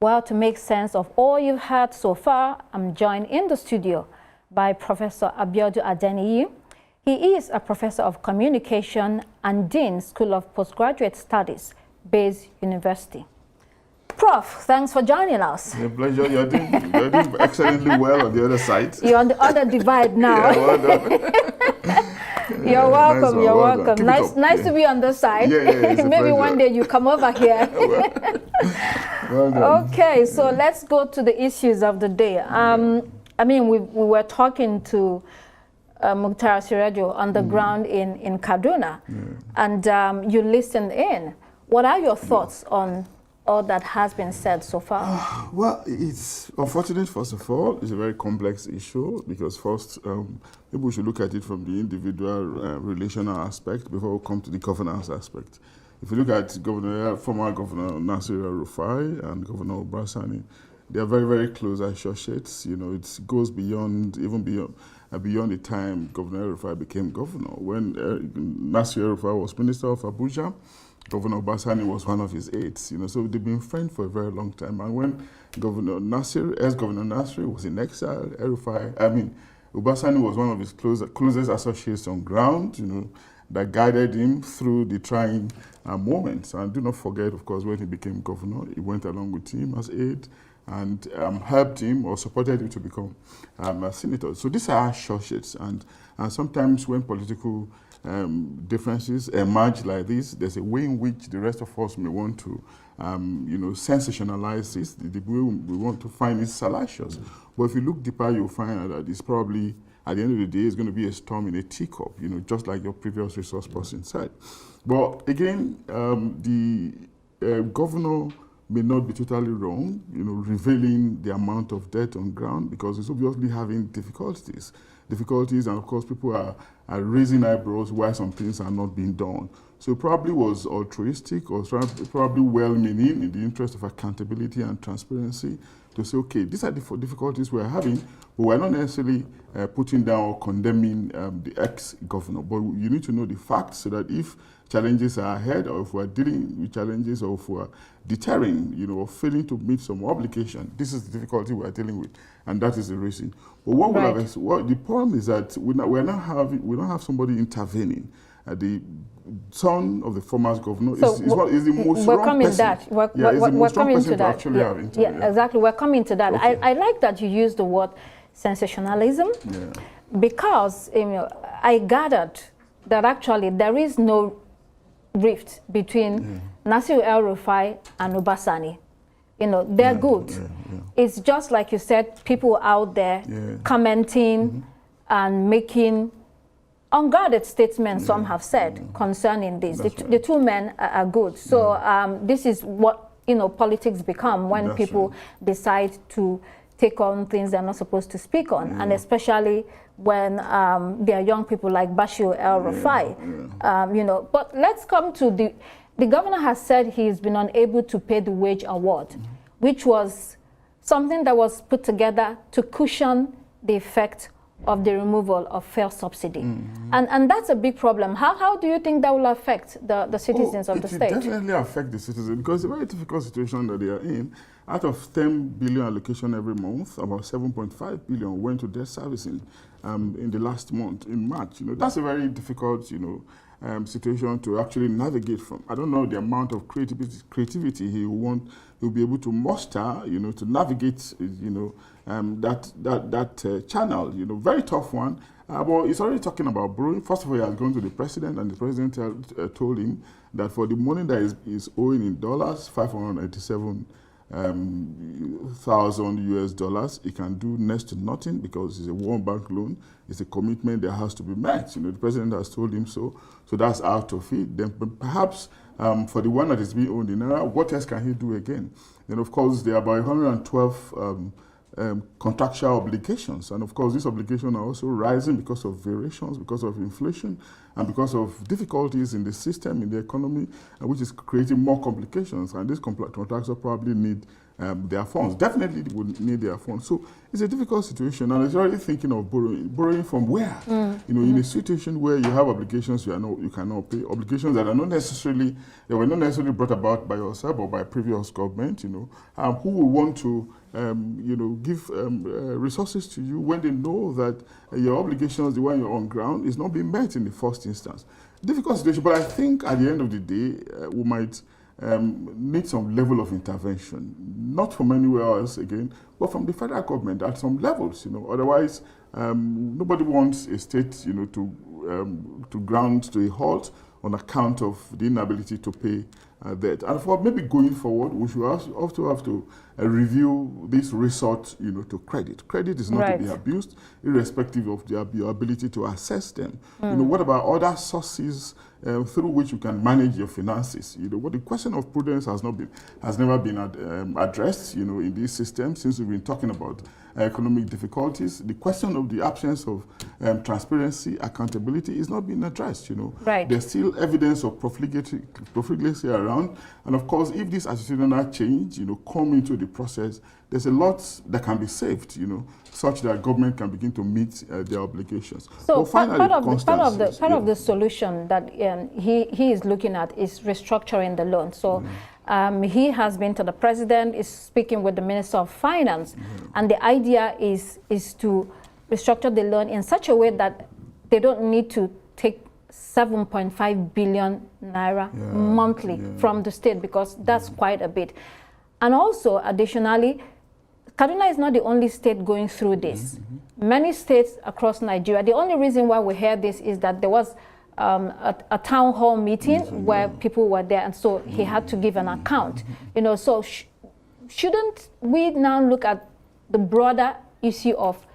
Well, to make sense of all you've heard so far, I'm joined in the studio by Professor Abiodun Adeniyi. He is a professor of communication and Dean, School of Postgraduate Studies, Bayes University. Prof, thanks for joining us. A pleasure. You're doing excellently well on the other side. You're on the other divide now. Yeah, well done. You're welcome. Nice, you're well welcome. Nice to be on this side. Yeah, Maybe one day you come over here. Well done. Okay, so let's go to the issues of the day. I mean, we were talking to Mukhtar Sirajo on the ground in Kaduna, and you listened in. What are your thoughts on all that has been said so far? Well, it's unfortunate, first of all. It's a very complex issue because first, maybe we should look at it from the individual relational aspect before we come to the governance aspect. If you look at former Governor Nasir El-Rufai and Governor Obrasani, they are very, very close associates. You know, it goes beyond, even beyond the time Governor El-Rufai became governor. When Nasir El-Rufai was Minister of Abuja, Governor Obrasani was one of his aides. You know, so they've been friends for a very long time. And when Governor Nasir, ex-Governor Nasir, was in exile, Obrasani was one of his closest associates on ground. You know, that guided him through the trying moments. And do not forget, of course, when he became governor, he went along with him as aide and helped him or supported him to become a senator. So these are associates. And sometimes when political differences emerge like this, there's a way in which the rest of us may want to sensationalize this. The way we want to find it salacious. But if you look deeper, you'll find that it's probably, at the end of the day, it's going to be a storm in a teacup, you know, just like your previous resource person said. But again, the governor may not be totally wrong, you know, revealing the amount of debt on ground because it's obviously having difficulties, and of course people are raising eyebrows why some things are not being done. So it probably was altruistic or probably well-meaning in the interest of accountability and transparency to say, okay, these are the difficulties we're having, but we're not necessarily putting down or condemning the ex-governor. But you need to know the facts so that if challenges are ahead, or if we're dealing with challenges, or if we're deterring, you know, or failing to meet some obligation, this is the difficulty we're dealing with, and that is the reason. But what the problem is that we don't have somebody intervening. The son of the former governor is the most wrong person. We're coming to that. Yeah, exactly. We're coming to that. Okay. I like that you use the word sensationalism because I gathered that actually there is no rift between Nasir El-Rufai and Obrasani. You know, they're good. It's just like you said, people out there commenting and making unguarded statements, some have said, concerning this. The two men are good. So this is what, you know, politics become when people decide to take on things they're not supposed to speak on, and especially when there are young people like Bashir El-Rufai. You know, but let's come to the governor has said he's been unable to pay the wage award, which was something that was put together to cushion the effect of the removal of fuel subsidy. And that's a big problem. How do you think that will affect the citizens of the state? It will definitely affect the citizens because it's a very difficult situation that they are in. Out of 10 billion allocation every month, about 7.5 billion went to debt servicing in the last month, in March. You know, that's a very difficult, you know, situation to actually navigate from. I don't know the amount of creativity he'll be able to muster, you know, to navigate, you know, that channel, you know, very tough one. But he's already talking about borrowing. First of all, he has gone to the president, and the president told him that for the money that is owing in dollars, 587,000 US dollars, he can do next to nothing because it's a World Bank loan. It's a commitment that has to be met. You know, the president has told him so. So that's out of it. Then perhaps for the one that is being owned in Naira, what else can he do again? Then of course there are about 112 contractual obligations, and of course these obligations are also rising because of variations, because of inflation, and because of difficulties in the system, in the economy, which is creating more complications, and these contractors probably need their funds. Definitely they would need their funds. So it's a difficult situation, and it's already thinking of borrowing. Borrowing from where? You know, in a situation where you have obligations you cannot pay, obligations that are not necessarily, they were not necessarily brought about by yourself or by previous government. You know, who will want to you know, give resources to you when they know that your obligations, the one you're on ground, is not being met in the first instance. Difficult situation, but I think at the end of the day, we might need some level of intervention, not from anywhere else again, but from the federal government at some levels. You know, otherwise, nobody wants a state, you know, to ground to a halt on account of the inability to pay debt. And for maybe going forward, we should also have to review this resort, you know, to credit. Credit is not to be abused, irrespective of your ability to assess them. You know, what about other sources through which you can manage your finances? You know, what the question of prudence has never been addressed, you know, in this system since we've been talking about economic difficulties. The question of the absence of transparency, accountability is not being addressed, you know. There's still evidence of profligacy around. And of course, if this attitudinal change, you know, come into the process, there's a lot that can be saved, you know, such that government can begin to meet their obligations. So part of the solution that he is looking at is restructuring the loan. So he has been to the president, is speaking with the Minister of Finance, and the idea is to restructure the loan in such a way that they don't need to take 7.5 billion naira monthly from the state, because that's quite a bit. And also, additionally, Kaduna is not the only state going through this. Many states across Nigeria, the only reason why we hear this is that there was a town hall meeting where people were there, and so he had to give an account. You know, so shouldn't we now look at the broader issue of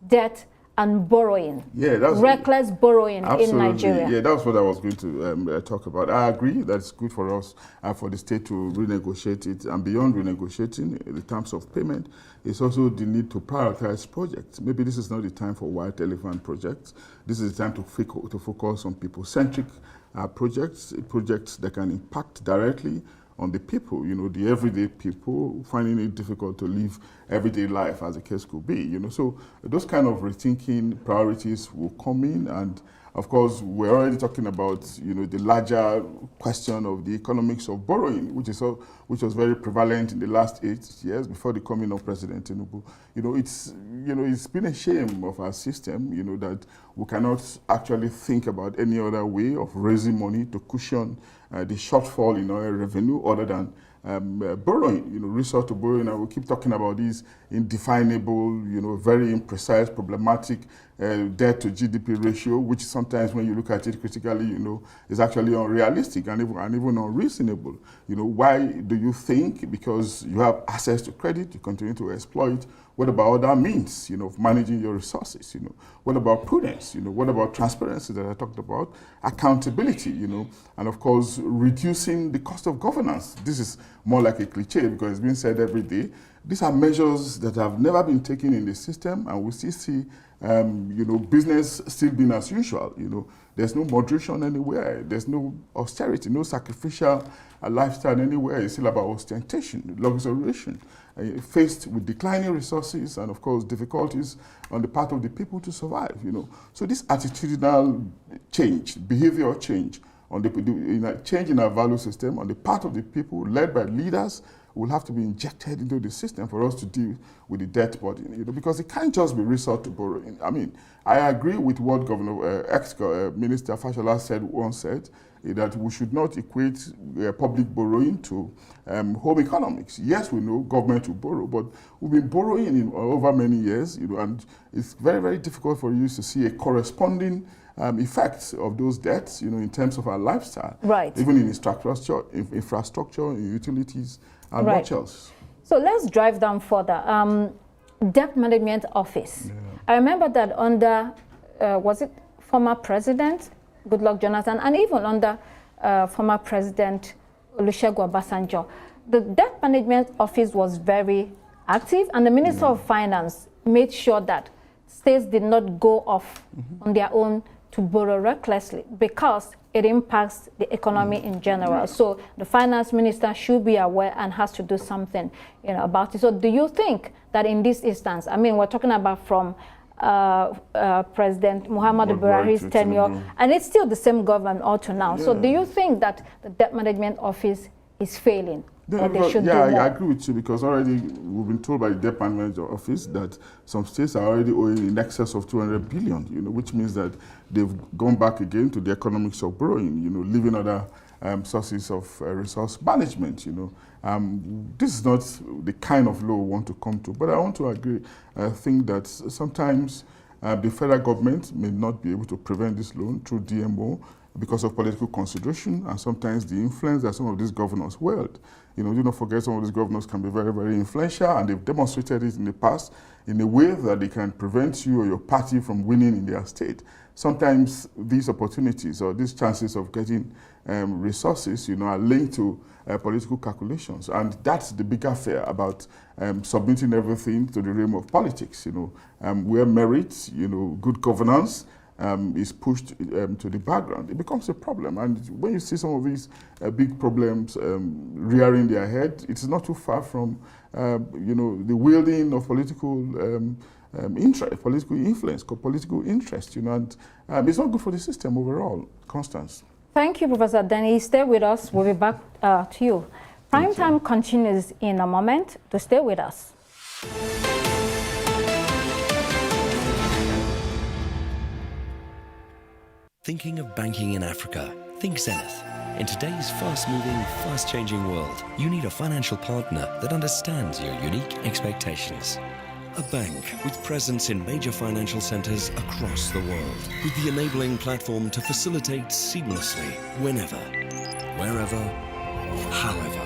debt and borrowing, reckless borrowing in Nigeria? Yeah, that's what I was going to talk about. I agree that it's good for us, for the state to renegotiate it, and beyond renegotiating the terms of payment, it's also the need to prioritize projects. Maybe this is not the time for white elephant projects. This is the time to focus on people-centric projects that can impact directly on the people, you know, the everyday people finding it difficult to live everyday life, as the case could be, you know. So those kind of rethinking priorities will come in, and of course, we're already talking about, you know, the larger question of the economics of borrowing, which was very prevalent in the last 8 years before the coming of President Tinubu. You know, it's been a shame of our system, you know, that we cannot actually think about any other way of raising money to cushion the shortfall in oil revenue other than borrowing, you know, resort to borrowing. And we keep talking about these indefinable, you know, very imprecise, problematic debt to GDP ratio, which sometimes when you look at it critically, you know, is actually unrealistic and even unreasonable. You know, why do you think because you have access to credit, you continue to exploit? What about other means, you know, of managing your resources, you know? What about prudence, you know? What about transparency that I talked about? Accountability, you know? And of course, reducing the cost of governance. This is more like a cliche because it's being said every day. These are measures that have never been taken in the system, and we still see, you know, business still being as usual, you know? There's no moderation anywhere. There's no austerity, no sacrificial lifestyle anywhere. It's still about ostentation, luxuriation, faced with declining resources and, of course, difficulties on the part of the people to survive, you know. So this attitudinal change, behavioral change, on the change in our value system on the part of the people led by leaders will have to be injected into the system for us to deal with the debt burden, you know, because it can't just be resort to borrowing. I mean, I agree with what ex-Minister Fashola once said, that we should not equate public borrowing to home economics. Yes, we know government will borrow, but we've been borrowing over many years, you know, and it's very, very difficult for you to see a corresponding effects of those debts, you know, in terms of our lifestyle, even in infrastructure, in utilities, and much else. So let's drive down further. Debt Management Office. I remember that under, was it former President Goodluck Jonathan, and even under former President Olusegun Obasanjo, the Debt Management Office was very active, and the Minister of Finance made sure that states did not go off on their own to borrow recklessly because it impacts the economy in general. So the finance minister should be aware and has to do something, you know, about it. So do you think that in this instance, I mean, we're talking about from President Muhammadu Buhari's tenure, and it's still the same government all to now. So do you think that the debt management office is failing? Or they should do more? I agree with you, because already we've been told by the debt management office that some states are already owing in excess of 200 billion, you know, which means that they've gone back again to the economics of borrowing, you know, leaving other sources of resource management, you know. This is not the kind of law we want to come to, but I want to agree. I think that sometimes the federal government may not be able to prevent this loan through DMO because of political consideration and sometimes the influence that some of these governors wield. You know, do not forget some of these governors can be very, very influential, and they've demonstrated it in the past in a way that they can prevent you or your party from winning in their state. Sometimes these opportunities or these chances of getting resources, you know, are linked to political calculations, and that's the bigger fear about submitting everything to the realm of politics. You know, where merit, you know, good governance is pushed to the background, it becomes a problem. And when you see some of these big problems rearing their head, it's not too far from, you know, the wielding of political interest, political influence, political interest, you know, and it's not good for the system overall. Constance. Thank you, Professor Denny. Stay with us. We'll be back to you. Prime Time continues in a moment. To stay with us. Thinking of banking in Africa? Think Zenith. In today's fast-moving, fast-changing world, you need a financial partner that understands your unique expectations. A bank with presence in major financial centers across the world, with the enabling platform to facilitate seamlessly, whenever, wherever, however.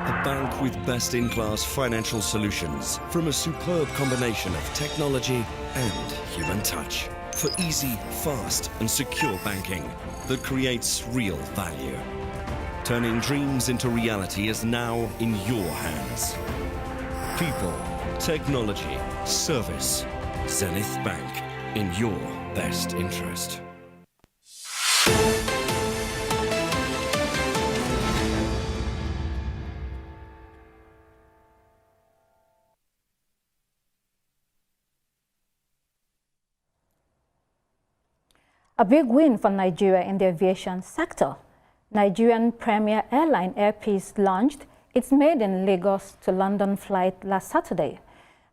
A bank with best-in-class financial solutions from a superb combination of technology and human touch. For easy, fast and secure banking that creates real value. Turning dreams into reality is now in your hands. People, technology, service. Zenith Bank, in your best interest. A big win for Nigeria in the aviation sector. Nigerian premier airline Air Peace launched its maiden Lagos to London flight last Saturday.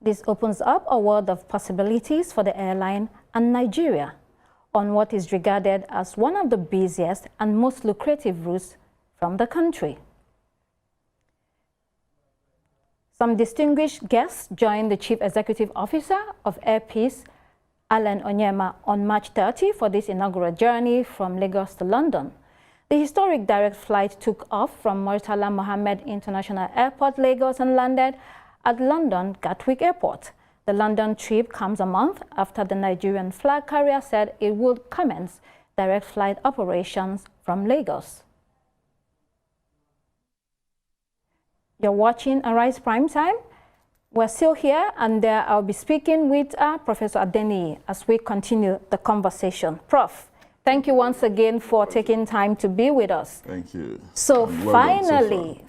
This opens up a world of possibilities for the airline and Nigeria on what is regarded as one of the busiest and most lucrative routes from the country. Some distinguished guests joined the Chief Executive Officer of Air Peace, Alan Onyema, on March 30 for this inaugural journey from Lagos to London. The historic direct flight took off from Murtala Mohammed International Airport, Lagos, and landed at London Gatwick Airport. The London trip comes a month after the Nigerian flag carrier said it would commence direct flight operations from Lagos. You're watching Arise Prime Time. We're still here, and I'll be speaking with Professor Adeniyi as we continue the conversation. Prof, thank you once again for taking time to be with us. Thank you. So finally,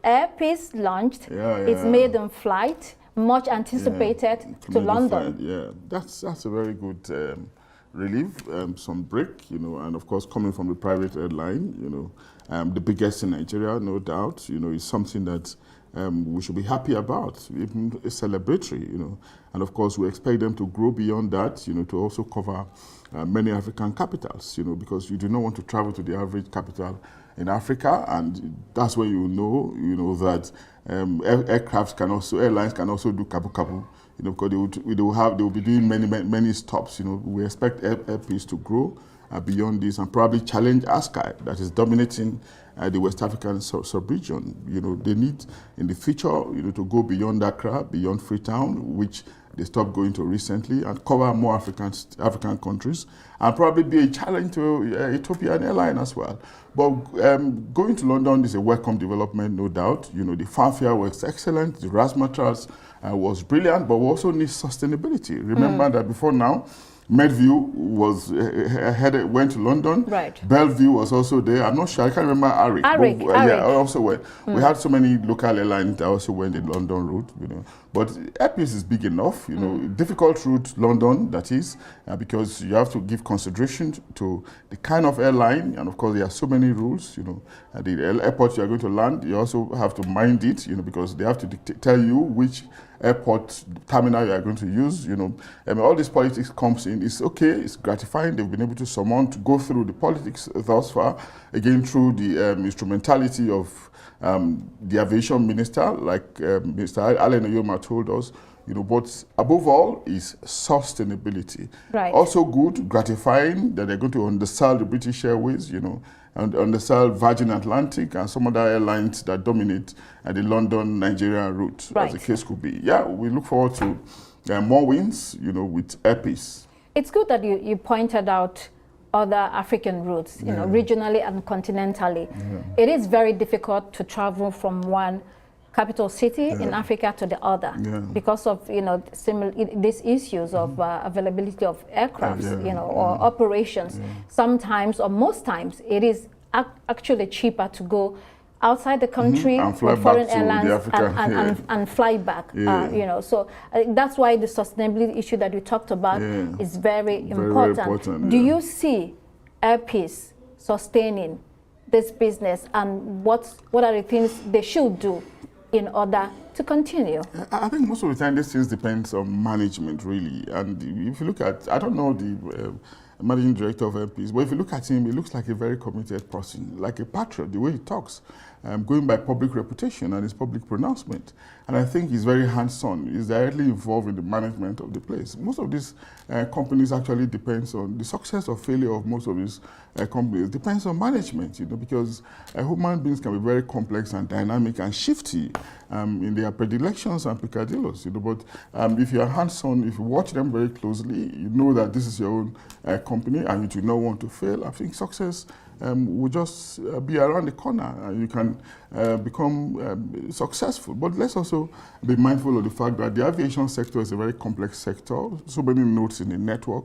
Air Peace launched its maiden flight, much anticipated, to London. Yeah, that's a very good relief, some break, you know, and of course coming from the private airline, you know, the biggest in Nigeria, no doubt, you know, is something that we should be happy about, even celebratory, you know. And of course, we expect them to grow beyond that, you know, to also cover many African capitals, you know, because you do not want to travel to the average capital in Africa, and that's where you know that airlines can also do kabu-kabu, you know, because they will be doing many stops, you know. We expect Air Peace to grow beyond this and probably challenge ASCAI that is dominating the West African sub-region. You know, they need in the future, you know, to go beyond Accra, beyond Freetown, which they stopped going to recently, and cover more African countries, and probably be a challenge to Ethiopian airline as well. But going to London is a welcome development, no doubt. You know, the fanfare was excellent, the razzmatazz was brilliant, but we also need sustainability. Remember that before now, Medview was went to London. Right. Bellevue was also there. I'm not sure. I can't remember Arik. Arik. Yeah, also went. We had so many local airlines that also went the London route. You know, but Airpeace is big enough. You know, difficult route London, that is, because you have to give consideration to the kind of airline, and of course there are so many rules. You know, at the airport you are going to land, you also have to mind it. You know, because they have to tell you which airport terminal you are going to use. You know, all this politics comes in. It's okay, it's gratifying. They've been able to summon to go through the politics thus far, again through the instrumentality of the aviation minister, like Mr. Allen Oyoma told us. You know, but above all is sustainability. Right. Also good, gratifying that they're going to undersell the British Airways, you know, and undersell Virgin Atlantic and some other airlines that dominate the London-Nigeria route, right. as the case could be. Yeah, we look forward to more wins, you know, with Airpeace. It's good that you pointed out other African routes, you know, regionally and continentally. It is very difficult to travel from one capital city in Africa to the other because of, you know, these issues of availability of aircrafts, you know, or operations. Sometimes, or most times, it is actually cheaper to go outside the country with foreign airlines and fly back. You know, so that's why the sustainability issue that you talked about is very important. Do you see Airpeace sustaining this business, and what are the things they should do in order to continue? I think most of the time these things depends on management, really. And if you look at, I don't know the managing director of Airpeace, but if you look at him, he looks like a very committed person, like a patriot, the way he talks, going by public reputation and his public pronouncement. And I think he's very hands-on. He's directly involved in the management of the place. Most of these companies actually depends on the success or failure of most of these companies. Depends on management, you know, because human beings can be very complex and dynamic and shifty in their predilections and peccadillos, you know. But if you are hands-on, if you watch them very closely, you know that this is your own company and you do not want to fail. I think success will just be around the corner. You can become successful. But let's also be mindful of the fact that the aviation sector is a very complex sector. So many nodes in the network,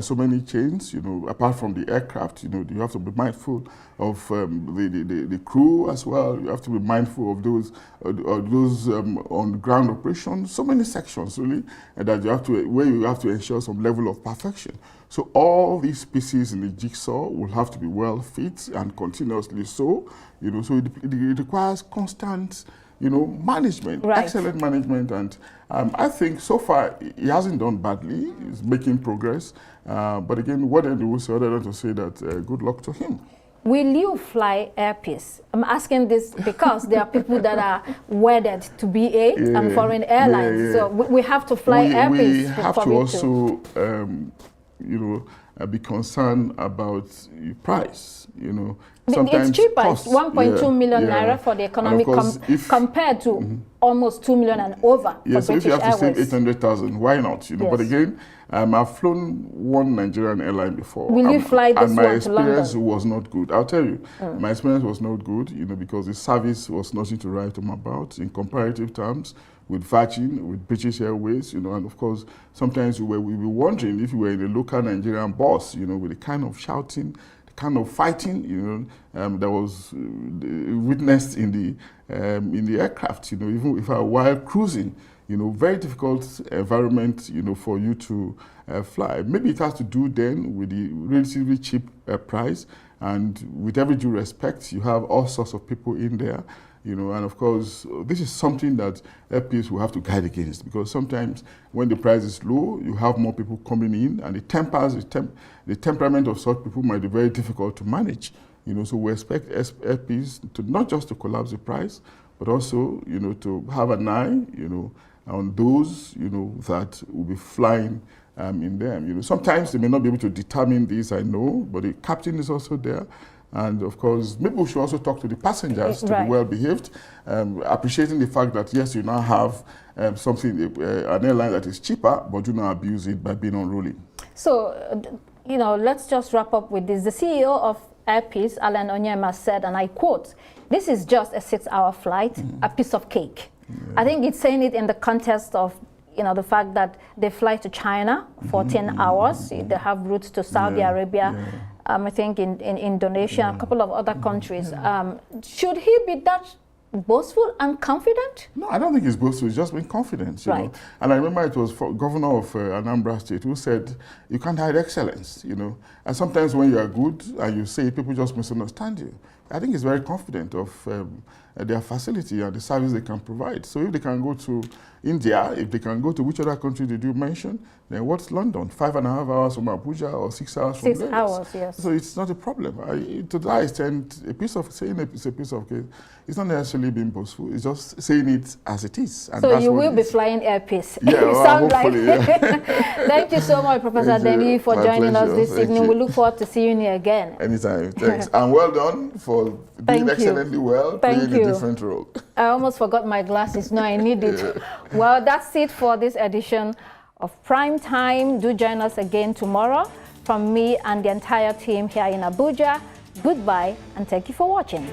so many chains, you know, apart from the aircraft, you know, you have to be mindful of the crew as well. You have to be mindful of those on ground operations. So many sections, really, that you have to, where you have to ensure some level of perfection. So all these pieces in the jigsaw will have to be well fit and continuously so, you know, so it requires constant, you know, management, excellent management. And I think so far he hasn't done badly. He's making progress. But again, what I do say other than to say that good luck to him. Will you fly Airpeace? I'm asking this because there are people that are wedded to BA and foreign airlines. So we have to fly Airpeace. We have to also, you know, be concerned about the price, you know. Sometimes it's cheaper. Cost, it's 1.2 million naira for the economy compared to almost 2 million and over for so British if you have Airways. to save 800,000, why not? You know, but again, I've flown one Nigerian airline before. Will you fly this and my one to London? experience was not good. I'll tell you, my experience was not good, you know, because the service was nothing to write home about in comparative terms with Virgin, with British Airways, you know, and of course, sometimes we'll be wondering if we were in a local Nigerian bus, you know, with the kind of shouting, the kind of fighting, you know, that was witnessed in the aircraft, you know, even if while cruising, you know, very difficult environment, you know, for you to fly. Maybe it has to do then with the relatively cheap price, and with every due respect, you have all sorts of people in there, you know, and of course, this is something that Airpeace will have to guide against, because sometimes when the price is low, you have more people coming in, and the temperament of such people might be very difficult to manage, you know. So we expect Airpeace to not just to collapse the price, but also, you know, to have an eye, you know, on those, you know, that will be flying in them. You know, sometimes they may not be able to determine this, I know, but the captain is also there. And of course, maybe we should also talk to the passengers to be well behaved, appreciating the fact that yes, you now have an airline that is cheaper, but do not abuse it by being unruly. So, you know, let's just wrap up with this. The CEO of Airpeace, Allen Oyoma, said, and I quote, "This is just a 6-hour flight, a piece of cake." I think it's saying it in the context of, you know, the fact that they fly to China 14 hours. They have routes to Saudi Arabia. I think in Indonesia, a couple of other countries. Should he be that boastful and confident? No, I don't think he's boastful. He's just being confident, you know. And I remember it was governor of Anambra State who said, you can't hide excellence, you know. And sometimes when you are good and you say it, people just misunderstand you. I think he's very confident of their facility and the service they can provide. So if they can go to India, if they can go to which other country did you mention, then what's London? 5.5 hours from Abuja or 6 hours from Lagos? 6 hours, yes. So it's not a problem. To that extent, saying it's a piece of cake, it's not necessarily being boastful. It's just saying it as it is. And so that's you what will be flying Air Peace. Yeah, well, hopefully, Thank you so much, Professor Denny, for joining us this evening. We look forward to seeing you again. Anytime. Thanks. And well done for doing excellently well, playing a different role. I almost forgot my glasses. No, I need it. Well, that's it for this edition of Prime Time. Do join us again tomorrow. From me and the entire team here in Abuja, goodbye and thank you for watching.